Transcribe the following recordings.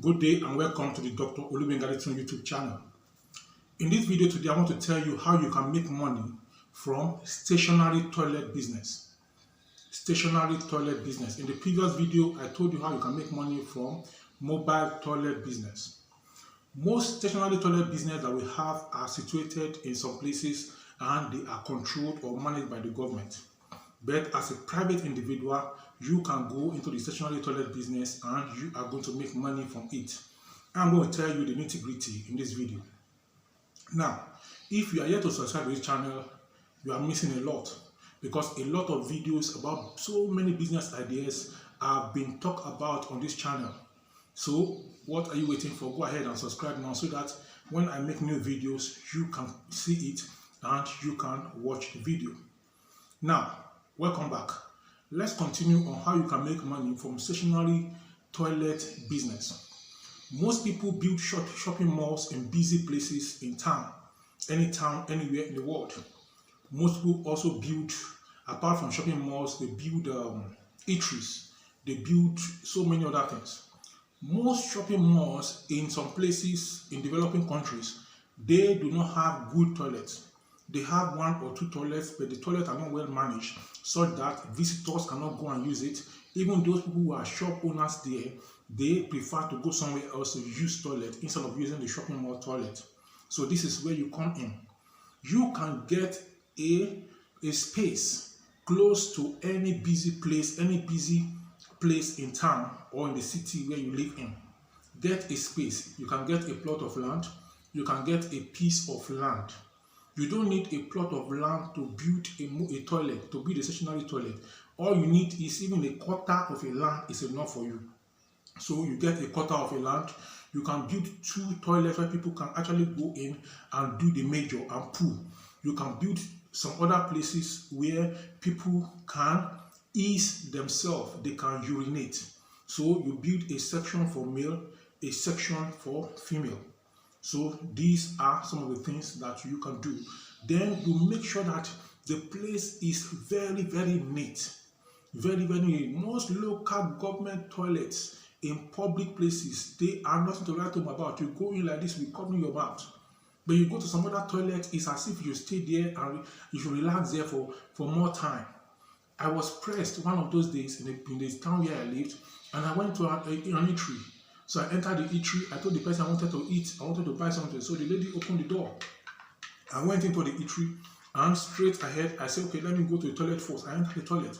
Good day and welcome to the Dr. Generating YouTube channel. In this video today, I want to tell you how you can make money from stationary toilet business. Stationary toilet business. In the previous video, I told you how you can make money from mobile toilet business. Most stationary toilet business that we have are situated in some places and they are controlled or managed by the government. But as a private individual, you can go into the stationary toilet business and you are going to make money from it. I'm going to tell you the nitty-gritty in this video. Now, if you are yet to subscribe to this channel, you are missing a lot because a lot of videos about so many business ideas have been talked about on this channel. So, what are you waiting for? Go ahead and subscribe now so that when I make new videos, you can see it and you can watch the video. Now, welcome back. Let's continue on how you can make money from stationary toilet business. Most people build shopping malls in busy places in town, anywhere in the world. Most people also build, apart from shopping malls, they build eateries. They build so many other things. Most shopping malls in some places in developing countries, they do not have good toilets. They have one or two toilets, but the toilets are not well managed, such that visitors cannot go and use it. Even those people who are shop owners there, they prefer to go somewhere else to use toilet instead of using the shopping mall toilet. So this is where you come in. You can get a space close to any busy place in town or in the city where you live in. Get a space. You can get a plot of land. You can get a piece of land. You don't need a plot of land to build a toilet, to build a stationary toilet. All you need is even a quarter of a land is enough for you. So you get a quarter of a land, you can build 2 toilets where people can actually go in and do the major and poo. You can build some other places where people can ease themselves, they can urinate. So you build a section for male, a section for female. So these are some of the things that you can do. Then you make sure that the place is very, very neat. Very, very neat. Most local government toilets in public places, they are nothing to write home about. You go in like this, we cover your mouth. But you go to some other toilet, it's as if you stay there and you should relax there for more time. I was pressed one of those days in the town where I lived, and I went to an eatery. So I entered the eatery. I told the person I wanted to eat, I wanted to buy something. So the lady opened the door. I went into the eatery and straight ahead, I said, okay, let me go to the toilet first. I entered the toilet.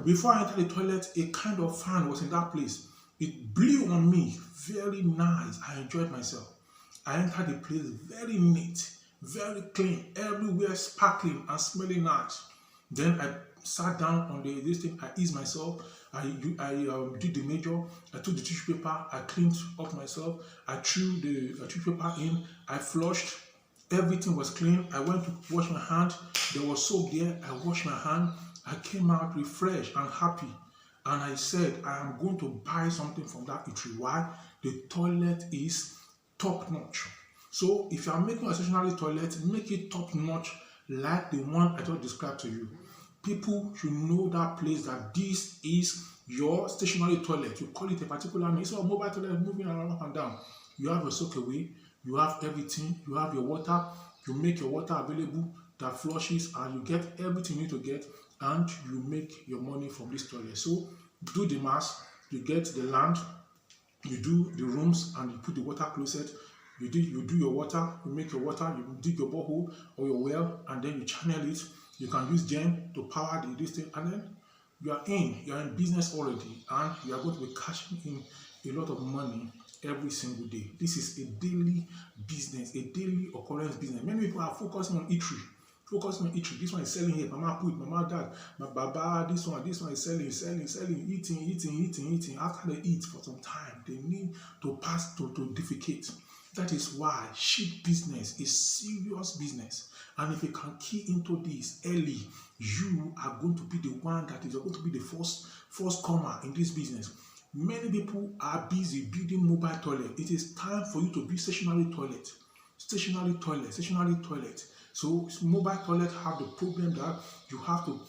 Before I entered the toilet, a kind of fan was in that place. It blew on me. Very nice. I enjoyed myself. I entered the place very neat, very clean, everywhere sparkling and smelling nice. Then I sat down on this thing, I eased myself, I did the major, I took the tissue paper, I cleaned up myself, I threw the tissue paper in, I flushed, everything was clean. I went to wash my hand, there was soap there, I washed my hand, I came out refreshed and happy. And I said, I am going to buy something from that eatery. Why? The toilet is top notch. So if you are making a stationary toilet, make it top notch like the one I just described to you. People should know that place, that this is your stationary toilet. You call it a particular name. It's a mobile toilet moving around up and down. You have your soak away, you have everything, you have your water, you make your water available that flushes, and you get everything you need to get, and you make your money from this toilet. So do the math, you get the land, you do the rooms, and you put the water closet. You do your water, you make your water, you dig your borehole or your well, and then you channel it. You can use gen to power this thing, and then you are in business already, and you are going to be cashing in a lot of money every single day. This is a daily business, a daily occurrence business. Many people are focusing on eatery. This one is selling here, mama put, mama dad, my baba, this one is selling, eating. After they eat for some time, they need to pass to defecate. That is why sheep business is serious business. And if you can key into this early, you are going to be the one that is going to be the first comer in this business. Many people are busy building mobile toilet. It is time for you to build stationary toilet. So mobile toilet have the problem that you have to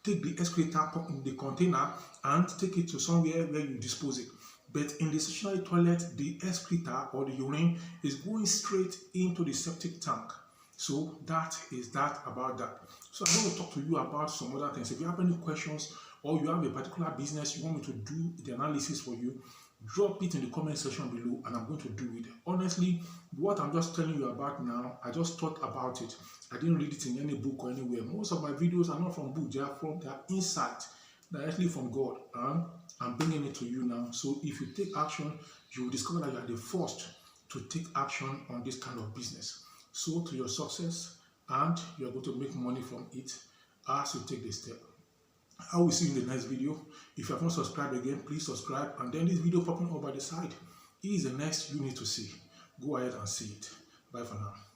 take the excreta in the container and take it to somewhere where you dispose it. But in the stationary toilet, the excreta or the urine is going straight into the septic tank. So that is that about that. So I'm going to talk to you about some other things. If you have any questions or you have a particular business you want me to do the analysis for you, drop it in the comment section below and I'm going to do it. Honestly, what I'm just telling you about now, I just thought about it. I didn't read it in any book or anywhere. Most of my videos are not from books, they are insight directly from God. And I'm bringing it to you now. So if you take action, you will discover that you are the first to take action on this kind of business. So to your success, and you're going to make money from it as you take the step. I will see you in the next video. If you have not subscribed again, please subscribe. And then this video popping up by the side is the next you need to see. Go ahead and see it. Bye for now.